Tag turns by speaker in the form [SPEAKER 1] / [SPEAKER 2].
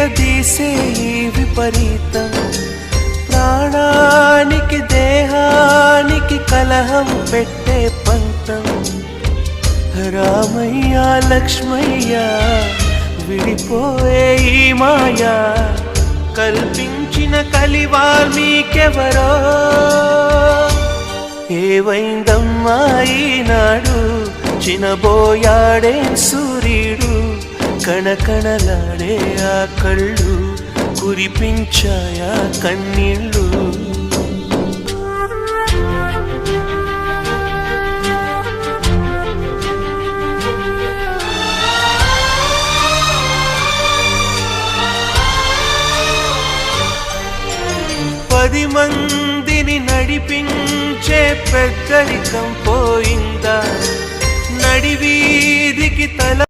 [SPEAKER 1] విడదీసే ఈ విపరీతం ప్రాణానికి దేహానికి కలహం పెట్టే పంతం రామయ్య లక్ష్మయ్య విడిపోయే ఈ మాయా కల్పించిన కలివాల్మీకెవరో ఏవైందమ్మా ఈనాడు చినబోయాడే సూర్యుడు కణకణలాడే ఆ కళ్ళు కురిపించాయా కన్నీళ్ళు పది మందిని నడిపించే పెద్దరికం పోయిందా నడివీధికి తల